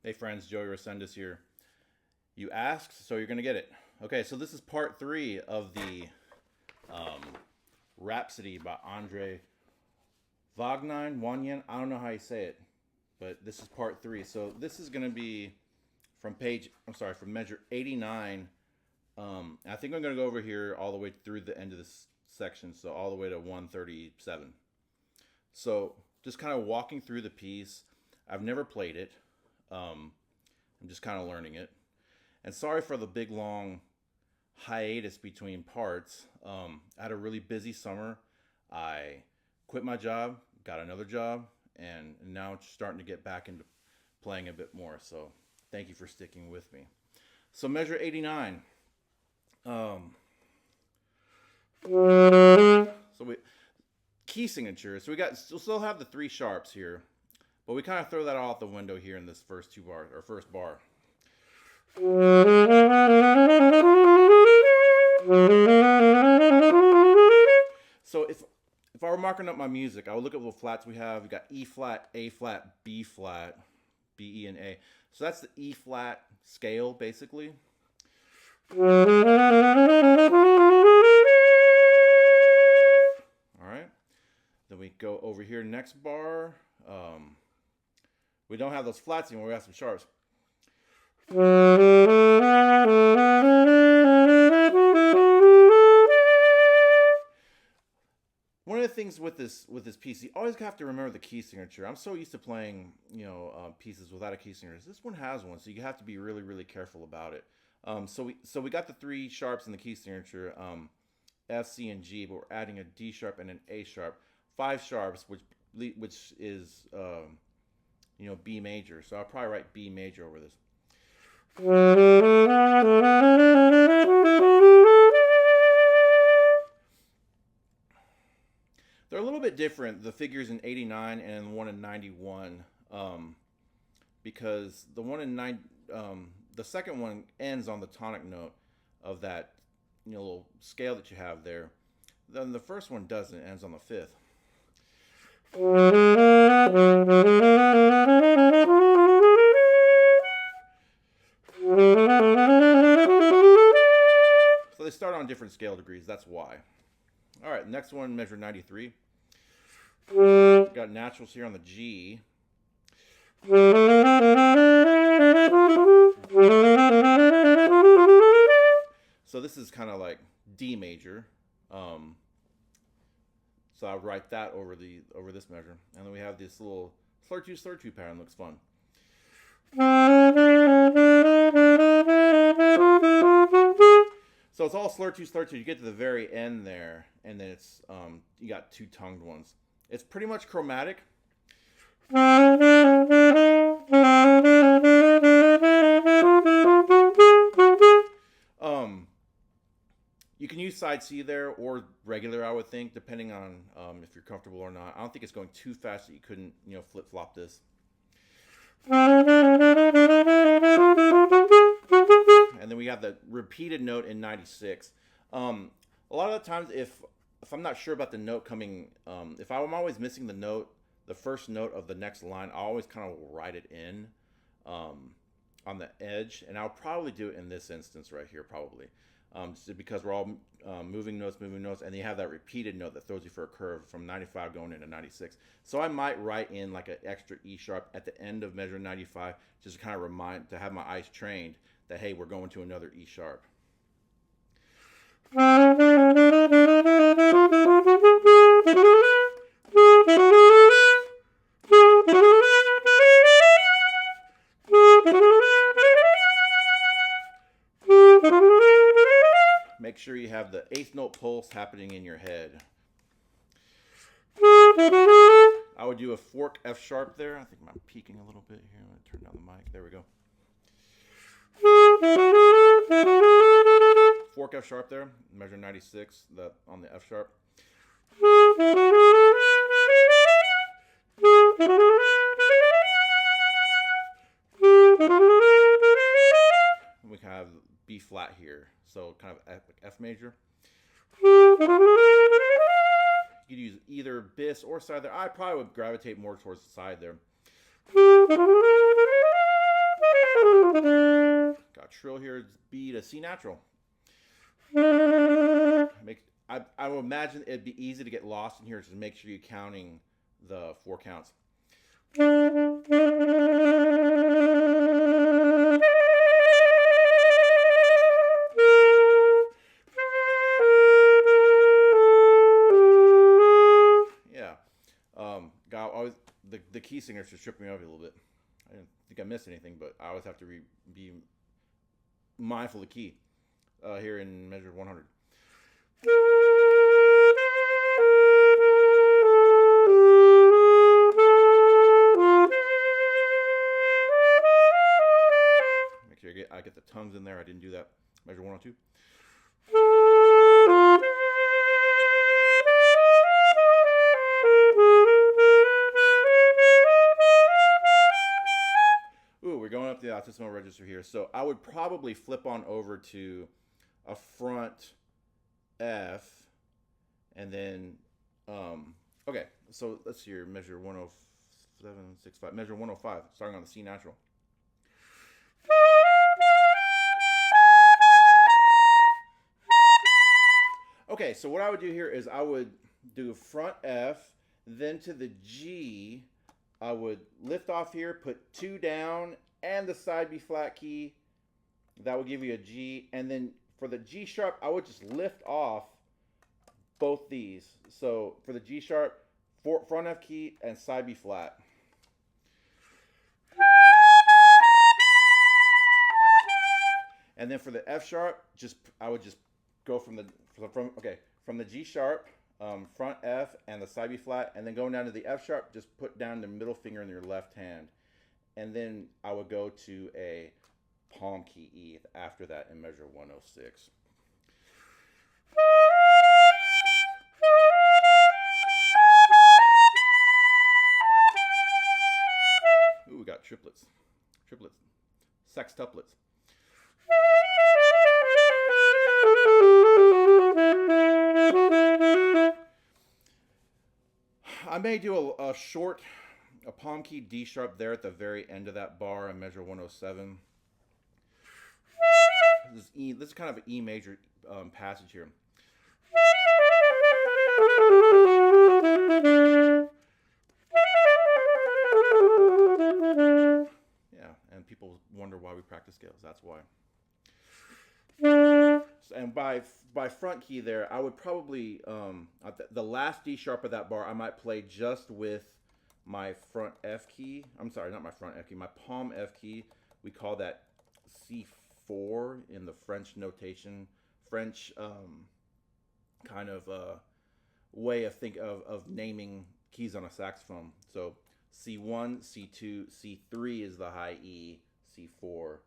Hey friends, Joey Resendez here. You asked, so you're gonna get it. Okay, so this is part three of the um, Rhapsody by Andre Waignein. I don't know how you say it, but this is part three. So this is gonna be from measure 89. I think I'm gonna go over here all the way through the end of this section, so all the way to 137. So just kind of walking through the piece. I've never played it. I'm just kind of learning it. And sorry for the big long hiatus between parts. I had a really busy summer. I quit my job, got another job, and now it's starting to get back into playing a bit more. So thank you for sticking with me. So measure 89. So we key signatures. So we'll still have the three sharps here, but we kind of throw that all out the window here in this first two bars or first bar. So if I were marking up my music, I would look at the flats we have. We got E flat, A flat, B flat, B, E, and A. So that's the E flat scale, basically. All right. Then we go over here, next bar. We don't have those flats anymore. We have some sharps. One of the things with this piece, you always have to remember the key signature. I'm so used to playing, pieces without a key signature. This one has one, so you have to be really, really careful about it. So we got the three sharps in the key signature, F, C, and G, but we're adding a D sharp and an A sharp. Five sharps, which is B major. So I'll probably write B major over this. They're a little bit different, the figures in 89 and the one in 91, because the second one ends on the tonic note of that little scale that you have there. Then the first one doesn't, it ends on the fifth. So they start on different scale degrees, that's why. All right, next one, measure 93. We've got naturals here on the G. So this is kind of like D major. So I'll write that over this measure. And then we have this little slur two pattern, looks fun. So it's all slur two. You get to the very end there, and then it's you got two tongued ones. It's pretty much chromatic. You can use side C there or regular, I would think, depending on if you're comfortable or not. I don't think it's going too fast that you couldn't, flip flop this. And then we have the repeated note in 96. A lot of the times, if I'm not sure about the note coming, if I'm always missing the note, the first note of the next line, I always kind of write it in on the edge, and I'll probably do it in this instance right here, probably. Because we're all moving notes, and you have that repeated note that throws you for a curve from 95 going into 96. So I might write in like an extra E sharp at the end of measure 95, just to kind of to have my eyes trained that, hey, we're going to another E sharp. Make sure you have the eighth note pulse happening in your head. I would do a fork F sharp there. I think I'm peaking a little bit here. I'm going to turn down the mic. There we go. Fork F sharp there. Measure 96 on the F sharp. We kind of have B flat here. So kind of F major. You could use either bis or side there. I probably would gravitate more towards the side there. got trill here. It's B to C natural. I would imagine it'd be easy to get lost in here. Just make sure you're counting the 4 counts. Yeah. God, always the key singers just tripped me up a little bit. I didn't think I missed anything, but I always have to be mindful of key here in measure 100. Make sure I get the tongues in there. I didn't do that. Measure 102. Ooh, we're going up the Altissimo register here. So I would probably flip on over to a front F, and then, okay, so let's see here, measure 107.65, measure 105, starting on the C natural. Okay, so what I would do here is I would do front F, then to the G, I would lift off here, put 2 down, and the side B flat key. That would give you a G. And then for the G sharp, I would just lift off both these. So for the G sharp, front F key and side B flat. And then for the F sharp, I would just go from the G sharp, front F and the side B flat, and then going down to the F sharp, just put down the middle finger in your left hand. And then I would go to a palm key E after that in measure 106. Ooh, we got triplets, sextuplets. I may do a short palm key D sharp there at the very end of that bar in measure 107. This is kind of an E major passage here. Yeah, and people wonder why we practice scales. That's why. And by front key there, I would probably the last D sharp of that bar, I might play just with my front F key. I'm sorry, not my front F key, my palm F key. We call that C4 in the French notation. French kind of way of naming keys on a saxophone. So C1, C2, C3 is the high E, C4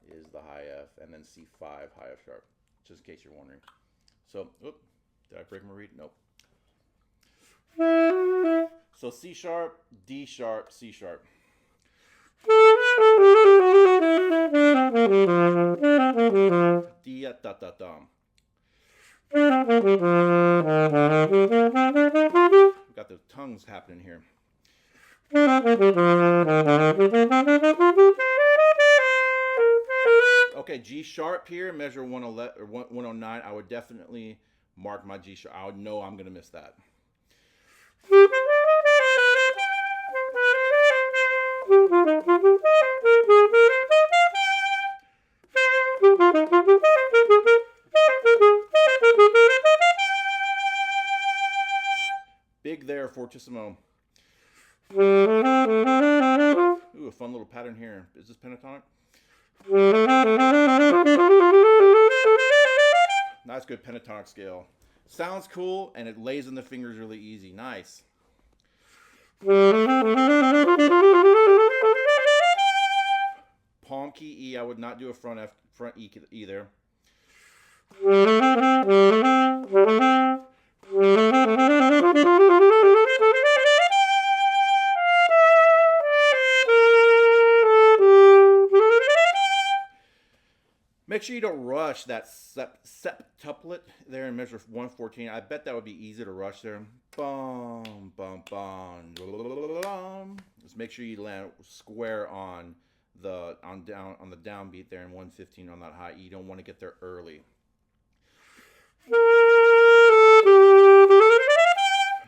is the high F, and then C5 high F sharp, just in case you're wondering. So, did I break my reed? Nope. So C sharp, D sharp, C sharp. D da da dum. We've got the tongues happening here. Okay, G sharp here, measure 111 or 109. I would definitely mark my G sharp. I would know I'm gonna miss that. Big there, fortissimo. Ooh, a fun little pattern here. Is this pentatonic? Nice, good pentatonic scale. Sounds cool, and it lays in the fingers really easy. Nice. Palm key E. I would not do a front E either. Make sure you don't rush that septuplet there in measure 114. I bet that would be easy to rush there. Bum, bum, bum. Just make sure you land square on on the downbeat there, and 115 on that high E. You don't want to get there early.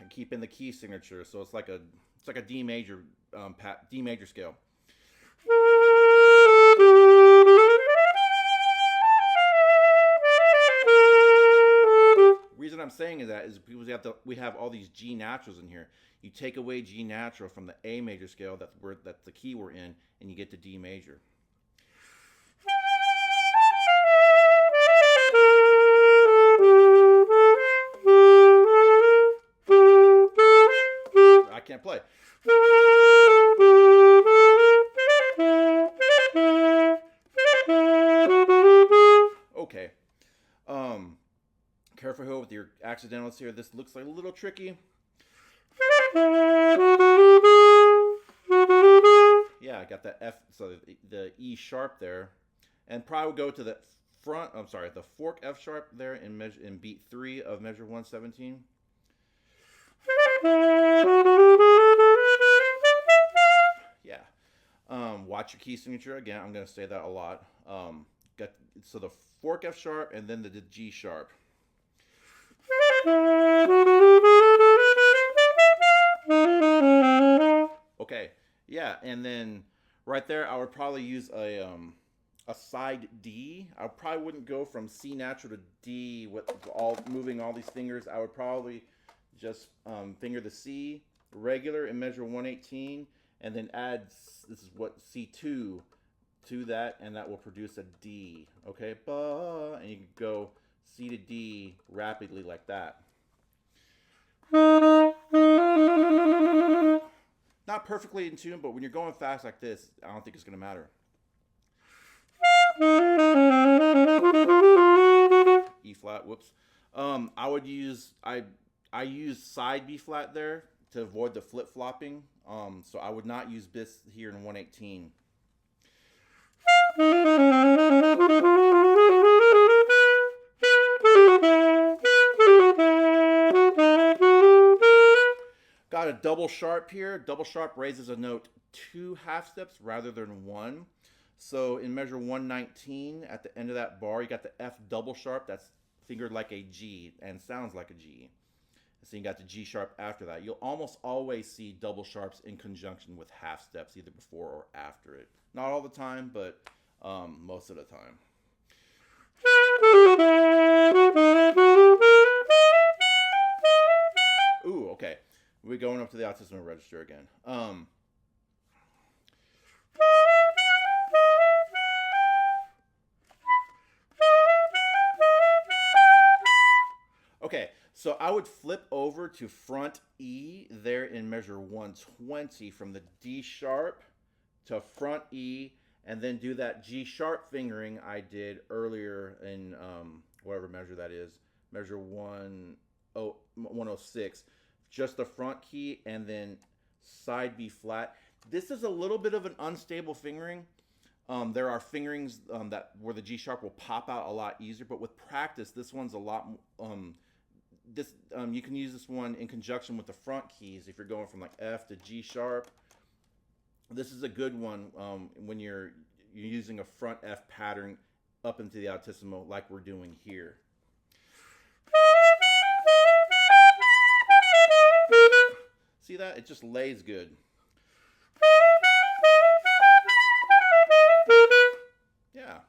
And keep in the key signature, so it's like a D major D major scale. Reason I'm saying that is because we have all these G naturals in here. You take away G natural from the A major scale, that's the key we're in, and you get to D major. I can't play. Okay. Careful here with your accidentals here. This looks like a little tricky. Yeah, I got that F, so the E sharp there, and probably go to the front. I'm sorry, the fork F sharp there in beat 3 of measure 117. Yeah. Watch your key signature again. I'm going to say that a lot. So the fork F sharp and then the G sharp. Okay, yeah, and then right there, I would probably use a side D. I probably wouldn't go from C natural to D with moving all these fingers. I would probably just finger the C regular in measure 118, and then add this is what C2 to that, and that will produce a D. Okay, and you can go C to D rapidly like that. Not perfectly in tune, but when you're going fast like this, I don't think it's going to matter. E flat, whoops. I would use, I use side B flat there to avoid the flip flopping. So I would not use bis here in 118. Got a double sharp here. Double sharp raises a note 2 half steps rather than 1. So in measure 119, at the end of that bar, you got the F double sharp. That's fingered like a G and sounds like a G. So you got the G sharp after that. You'll almost always see double sharps in conjunction with half steps, either before or after it. Not all the time, but most of the time. Ooh, okay. We're going up to the Altissimo register again. Okay, so I would flip over to front E there in measure 120 from the D sharp to front E, and then do that G sharp fingering I did earlier in whatever measure that is, measure 106. Just the front key and then side B flat. This is a little bit of an unstable fingering. There are fingerings where the G sharp will pop out a lot easier, but with practice, this one's a lot. You can use this one in conjunction with the front keys if you're going from like F to G sharp. This is a good one when you're using a front F pattern up into the Altissimo like we're doing here. See that? It just lays good. Yeah.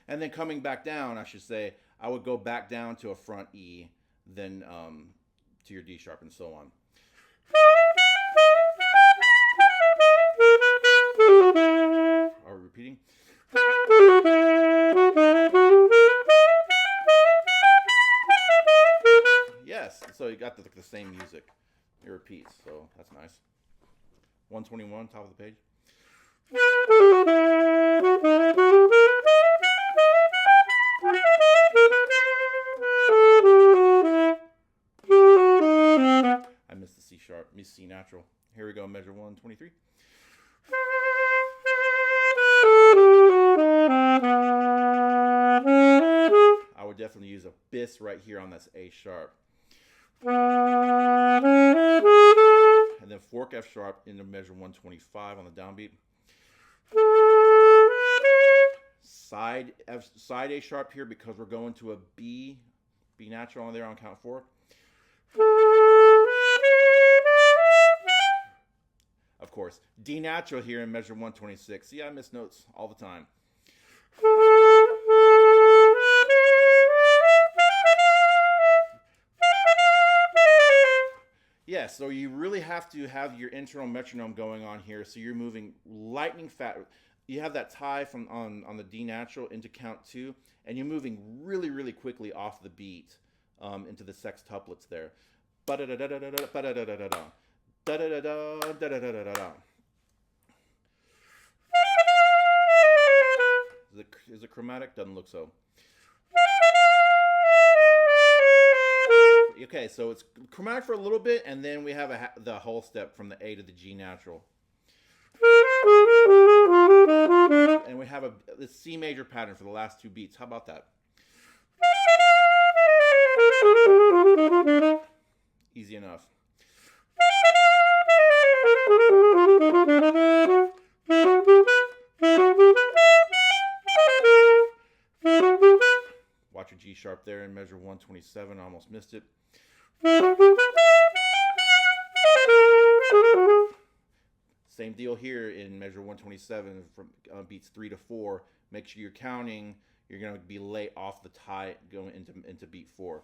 And then coming back down, I should say, I would go back down to a front E, then to your D sharp and so on. Are we repeating? Yes, so you got the same music. It repeats, so that's nice. 121, top of the page. I missed the C sharp, missed C natural. Here we go, measure 123. I would definitely use a bis right here on this A sharp. And then fork F sharp into measure 125 on the downbeat. have side A sharp here because we're going to a B natural on there on count 4. Of course, D natural here in measure 126. See, I miss notes all the time. Yeah, so you really have to have your internal metronome going on here. So you're moving lightning fast. You have that tie from on the D natural into count 2, and you're moving really, really quickly off the beat into the sextuplets there. Is it chromatic? Doesn't look so. Okay, so it's chromatic for a little bit, and then we have the whole step from the A to the G natural. And we have the C major pattern for the last 2 beats. How about that? Easy enough. Watch your G sharp there in measure 127. I almost missed it. Same deal here in measure 127 from beats 3 to 4. Make sure you're counting. You're going to be late off the tie going into beat 4.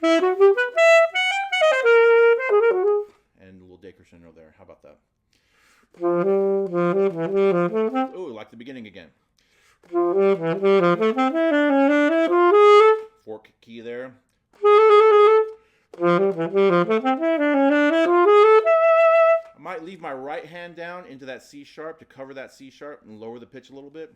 And a little decrescendo there. How about that? Ooh, like the beginning again. Fork key there. I might leave my right hand down into that C sharp to cover that C sharp and lower the pitch a little bit.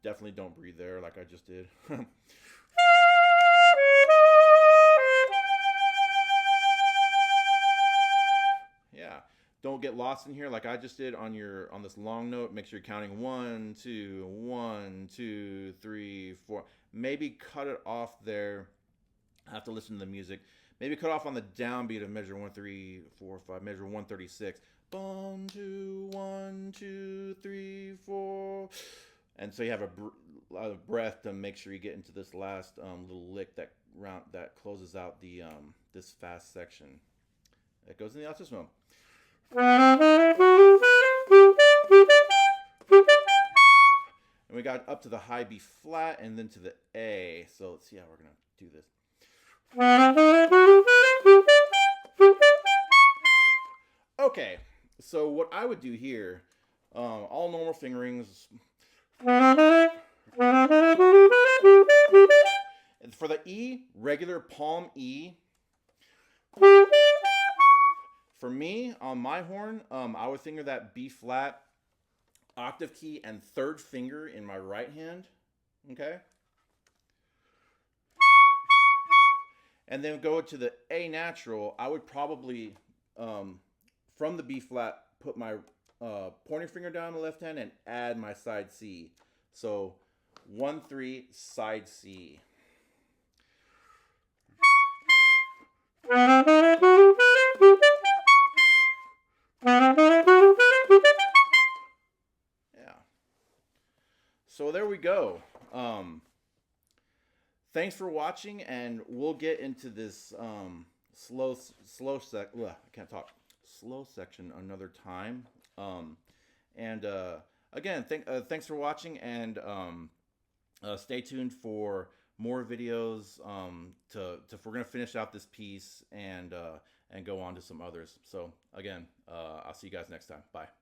Definitely don't breathe there like I just did. Yeah, don't get lost in here like I just did on this long note. Make sure you're counting 1, 2, 1, 2, 3, 4. Maybe cut it off there. I have to listen to the music. Maybe cut off on the downbeat of measure 1, 3, 4, 5, measure 136. 1, 2, 1, 2, 3, 4. And so you have a breath to make sure you get into this last little lick that closes out the this fast section. It goes in the Altissimo. And we got up to the high B flat and then to the A. So let's see how we're gonna do this. Okay, so what I would do here, all normal fingerings. For the E, regular palm E. For me, on my horn, I would finger that B flat, octave key, and 3rd finger in my right hand. Okay? And then go to the A natural. I would probably, from the B flat, put my pointer finger down the left hand and add my side C. So 1, 3, side C. Yeah. So there we go. Thanks for watching, and we'll get into this slow section another time. Again, thanks for watching, and stay tuned for more videos. We're gonna finish out this piece and go on to some others. So again, I'll see you guys next time. Bye.